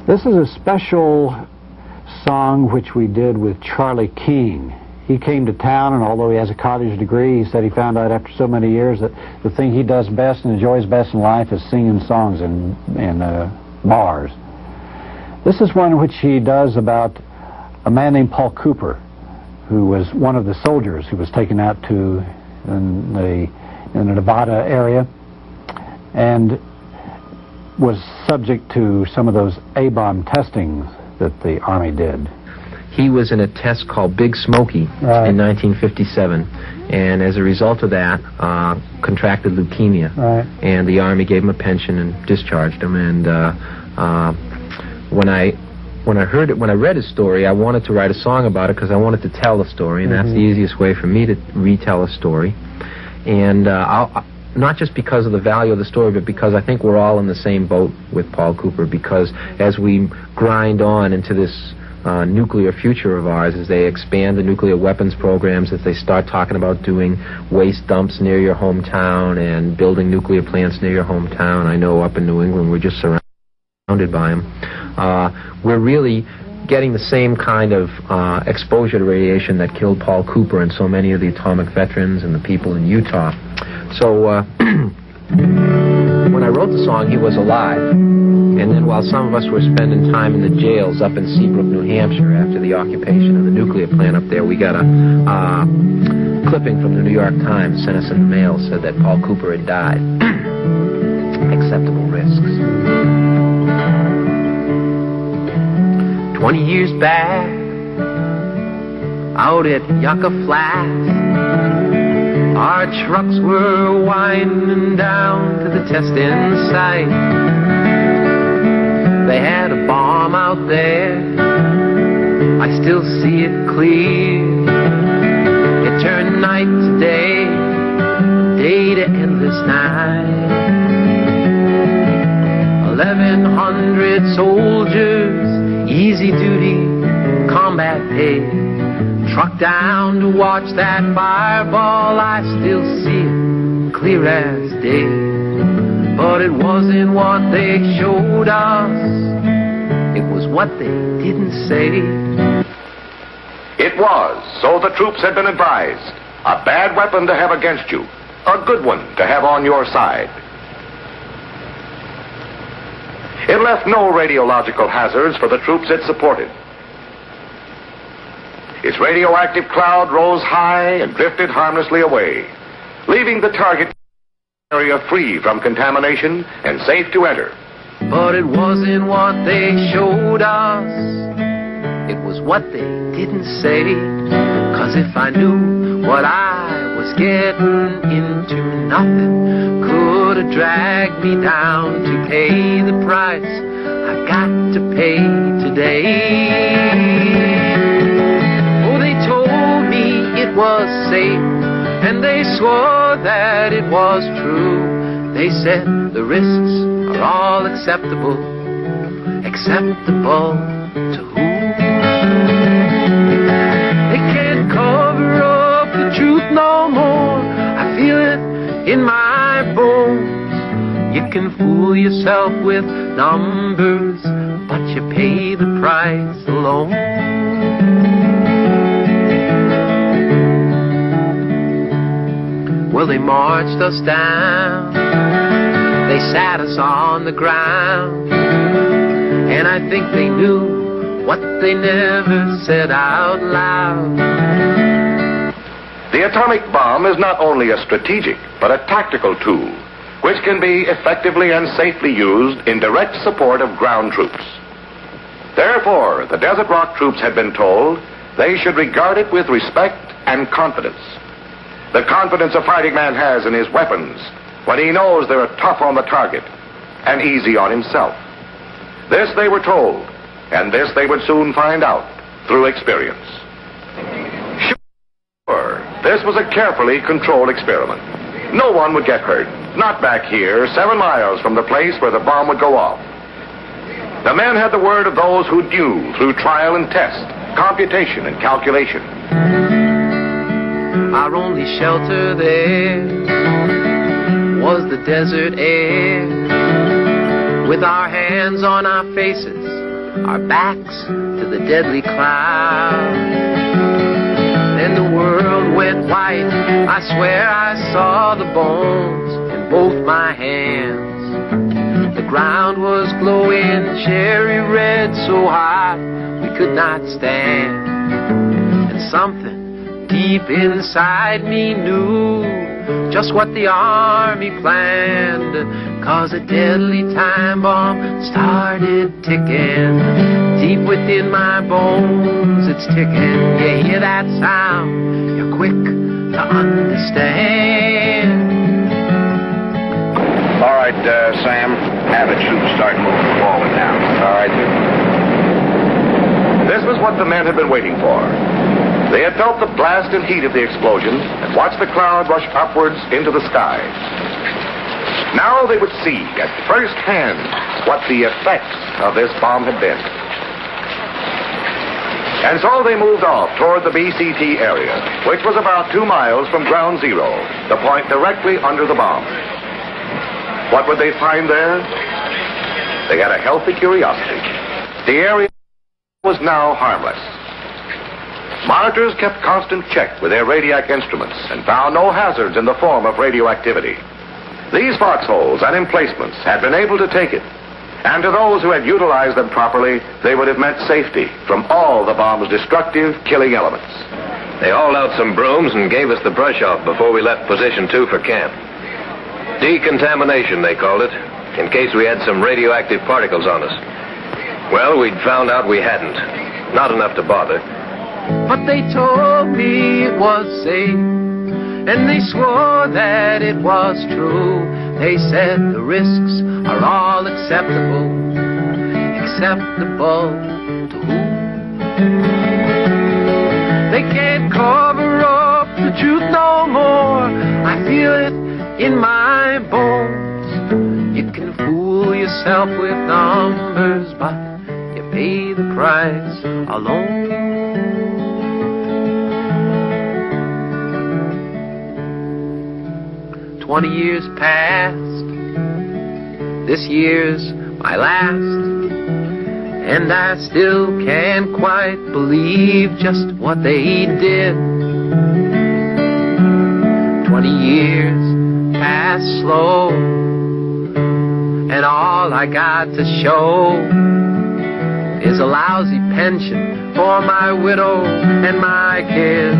This is a special song which we did with Charlie King. He came to town, and although he has a college degree, he said he found out after so many years that the thing he does best and enjoys best in life is singing songs in bars. This is one which he does about a man named Paul Cooper, who was one of the soldiers who was taken out to in the Nevada area and was subject to some of those A-bomb testings that the Army did. He was in a test called Big Smoky in 1957, and as a result of that, contracted leukemia. And the Army gave him a pension and discharged him. And when I read his story, I wanted to write a song about it because I wanted to tell the story, and that's the easiest way for me to retell a story. And not just because of the value of the story, but because I think we're all in the same boat with Paul Cooper, because as we grind on into this nuclear future of ours, as they expand the nuclear weapons programs, as they start talking about doing waste dumps near your hometown and building nuclear plants near your hometown. I know up in New England we're just surrounded by them. We're really getting the same kind of exposure to radiation that killed Paul Cooper and so many of the atomic veterans and the people in Utah. So when I wrote the song, he was alive. And then while some of us were spending time in the jails up in Seabrook, New Hampshire after the occupation of the nuclear plant up there, we got a clipping from the New York Times sent us in the mail, said that Paul Cooper had died. Acceptable risks. 20 years back, out at Yucca Flats, our trucks were winding down to the testing site. They had a bomb out there, I still see it clear. It turned night to day, day to endless night. 1,100 soldiers, easy duty, combat pay, trucked down to watch that fireball. I still see it clear as day. But it wasn't what they showed us, it was what they didn't say. It was, so the troops had been advised, a bad weapon to have against you, a good one to have on your side. It left no radiological hazards for the troops it supported. Its radioactive cloud rose high and drifted harmlessly away, leaving the target area free from contamination and safe to enter. But it wasn't what they showed us, it was what they didn't say. 'Cause if I knew what I was getting into, nothing could have dragged me down to pay the price I've got to pay today. Oh, they told me it was safe, and they swore that it was true. They said the risks are all acceptable. Acceptable to who? They can't cover up the truth no more. I feel it in my bones. You can fool yourself with numbers, but you pay the price alone. Well, they marched us down, they sat us on the ground, and I think they knew what they never said out loud. The atomic bomb is not only a strategic, but a tactical tool, which can be effectively and safely used in direct support of ground troops. Therefore, the Desert Rock troops had been told they should regard it with respect and confidence. The confidence a fighting man has in his weapons when he knows they're tough on the target and easy on himself. This they were told, and this they would soon find out through experience. Sure, this was a carefully controlled experiment. No one would get hurt, not back here, 7 miles from the place where the bomb would go off. The men had the word of those who knew through trial and test, computation and calculation. Our only shelter there was the desert air. With our hands on our faces, our backs to the deadly cloud. Then the world went white. I swear I saw the bones in both my hands. The ground was glowing cherry red, so hot we could not stand. And something deep inside me knew just what the army planned, 'cause a deadly time bomb started ticking. Deep within my bones it's ticking. You hear that sound, you're quick to understand. All right, Sam, have it shoot. Start moving forward now. All right, sir. This was what the men had been waiting for. They had felt the blast and heat of the explosion and watched the cloud rush upwards into the sky. Now they would see at first hand what the effects of this bomb had been. And so they moved off toward the BCT area, which was about 2 miles from Ground Zero, the point directly under the bomb. What would they find there? They had a healthy curiosity. The area was now harmless. Monitors kept constant check with their Radiac instruments and found no hazards in the form of radioactivity. These foxholes and emplacements had been able to take it, and to those who had utilized them properly, they would have meant safety from all the bomb's destructive, killing elements. They hauled out some brooms and gave us the brush off before we left Position 2 for camp. Decontamination, they called it, in case we had some radioactive particles on us. Well, we'd found out we hadn't. Not enough to bother. But they told me it was safe, and they swore that it was true. They said the risks are all acceptable. Acceptable to who? They can't cover up the truth no more. I feel it in my bones. You can fool yourself with numbers, but you pay the price alone. 20 years passed, this year's my last, and I still can't quite believe just what they did. 20 years passed slow, and all I got to show is a lousy pension for my widow and my kids.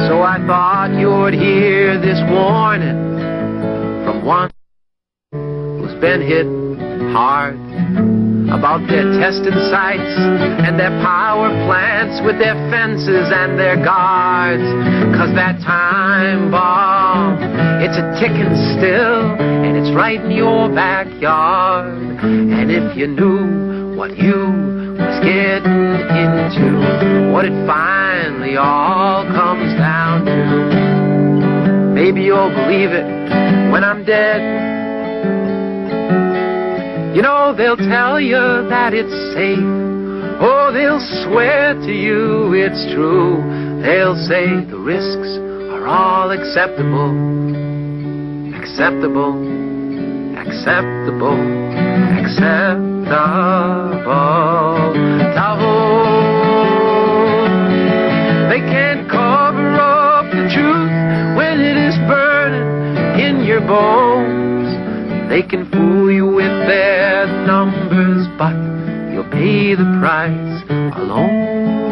So I thought you'd hear this warning from one who's been hit hard about their testing sites and their power plants with their fences and their guards. 'Cause that time bomb, it's a ticking still, and it's right in your backyard. And if you knew what you was getting into, what it finally all comes down to, maybe you'll believe it when I'm dead. You know, they'll tell you that it's safe. Oh, they'll swear to you it's true. They'll say the risks are all acceptable. Acceptable. Acceptable. Acceptable. They can't cover up the truth when it is burning in your bones. They can fool you with their numbers, but you'll pay the price alone.